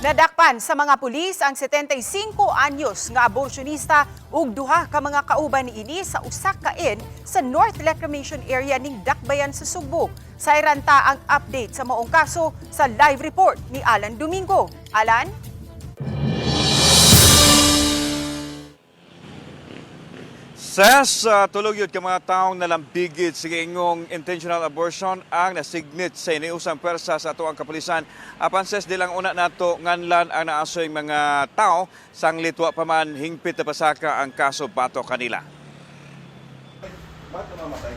Nadakpan sa mga pulis ang 75 anyos nga aborsyonista ug duha ka mga kauban niini sa usa ka inn sa North Reclamation Area ning Dakbayan sa Subo. Sayran ta ang update sa maong kaso sa live report ni Alan Domingo. Alan? Ses, tulog yun ka mga taong nalambigit sa ingong intentional abortion ang nasignit sa iniusang pwersa sa ato ang kapulisan. Apan ses, dilang una nato nganlan ang naasoy mga tao sang litwa pa man hingpit na pasaka ang kaso bato kanila. Ba't mamatay?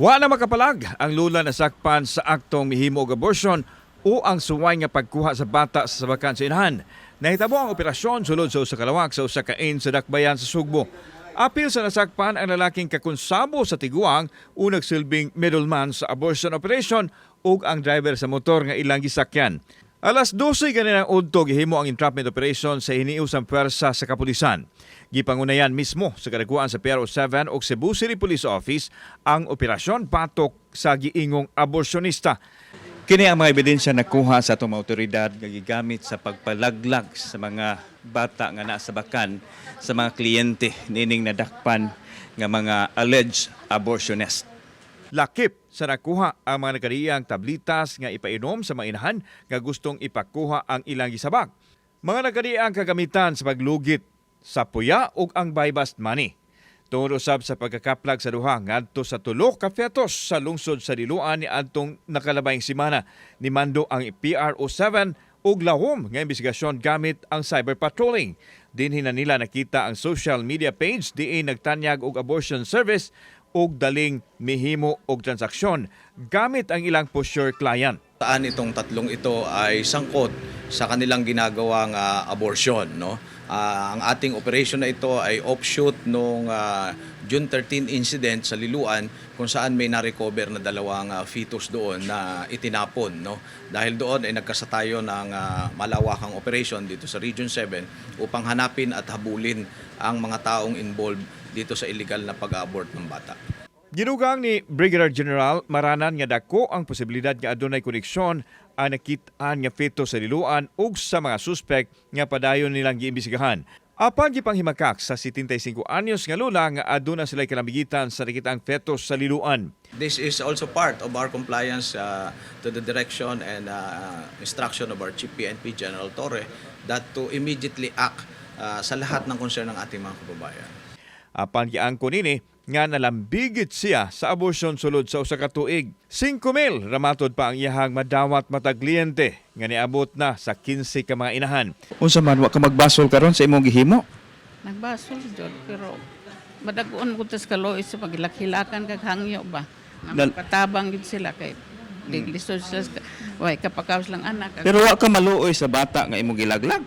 Wa na makapalag ang lula na sakpan sa aktong mihimo og abortion o ang suway nga pagkuha sa bata sa sabakan sa inahan. Nahitabo ang operasyon sulod sa usa ka lawak sa usa ka inn sa Dakbayan sa Sugbo. Apil sa nasakpan ang lalaking kakonsabo sa tiguang o nagsilbing middleman sa abortion operation ug ang driver sa motor nga ilang gisakyan. Alas 12 ganinang udto gihimo ang entrapment operation sa hiniusang pwersa sa kapulisan. Gipangunayan mismo sa kadaguan sa PRO7 o Cebu City Police Office ang operasyon patok sa giingong aborsyonista. Kini ang mga ebidensya nakuha sa atong mga otoridad nga gigamit sa pagpalaglag sa mga bata nga nasa bakan sa mga kliyente nining nadakpan nga mga alleged abortionist. Lakip sa nakuha ang mga nakariyang tablitas nga ipainom sa mga inahan nga gustong ipakuha ang ilang gisabak. Mga nakariyang kagamitan sa paglugit sa puya ug ang buy-bust money. Tungod usab sa pagkakaplag sa duha ngadto sa tulo ka fetos sa lungsod sa Diluan ni adtong nakalabayng semana ni mando ang PRO7 ug lahom nga investigasyon gamit ang cyber patrolling. Dinhi na nila nakita ang social media page diin nagtanyag og abortion service ug daling mihimo og transaksyon gamit ang ilang pusher client. Saan itong tatlong ito ay sangkot sa kanilang ginagawang abortion, no? Ang ating operation na ito ay offshoot nung June 13 incident sa Liluan kung saan may na-recover na dalawang fetus doon na itinapon, no? Dahil doon ay nagkasatayo ng malawakang operation dito sa Region 7 upang hanapin at habulin ang mga taong involved dito sa illegal na pag-abort ng bata. Ginugang ni Brigadier General Maranan nga dako ang posibilidad nga adunay koneksyon ang nakitaan nga fetus sa Liluan ug sa mga suspek nga padayon nilang giimbestigahan. Apan gipanghimakak sa 75 anyos nga lula nga aduna sila kalambigitan sa nakitaang fetus sa Liluan. This is also part of our compliance to the direction and instruction of our Chief PNP General Torre that to immediately act sa lahat ng concern ng ating mga kababayan. Apan giangko nini nga nalambigit siya sa abortion sulod sa usa ka tuig. 5,000 ramatod pa ang iyahang madawat matag kliyente nga niabot na sa 15 ka mga inahan. Unsa man wa ka magbasol karon sa imong gihimo? Nagbasol jud pero madagon ko tas kaloy sa pagilak-hilakan kag hangyo ba. Katabang gid sila kay lisod sa way kapakaos lang anak. Pero wa ka maluoy sa bata nga imong gilaglag.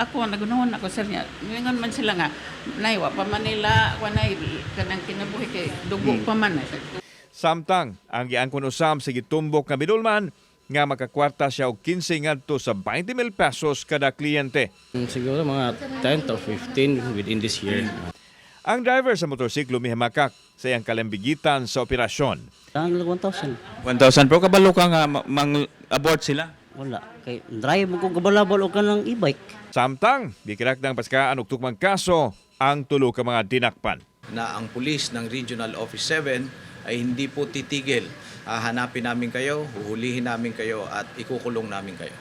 Ako nagunahon ako sir niya. Ngayon man sila nga naiwa pa Manila ako na kanang kinabuhi kay dugo pa man. Samtang ang giangkon usam sa gitumbok nga midulman nga makakwarta siya og 15 ngadto sa 20,000 pesos kada kliyente. Siguro mga 10 to 15 within this year. Ang driver sa motorsiklo mihamakak sa iyang kalambigitan sa operasyon. Ang 1,000. 1,000 pero kabalo ka nga mang-abort sila. Wala. Kay drive mo kung kabalabal o ka ng e-bike. Samtang, gikirak ng paskaan og tukmang kaso ang tulo ka mga dinakpan. Na ang pulis ng Regional Office 7 ay hindi po titigil. Hanapin namin kayo, huhulihin namin kayo at ikukulong namin kayo.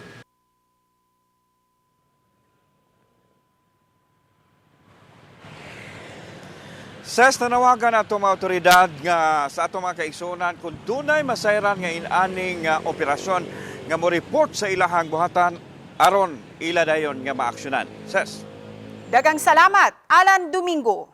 Ses, nanawagan ato mga otoridad nga sa ato mga kaigsunan kung dunay masayran nga inaning operasyon nga mo report sa ilahang buhatan aron ila dayon nga maaksyonan. Ses. Dagang salamat, Alan Domingo.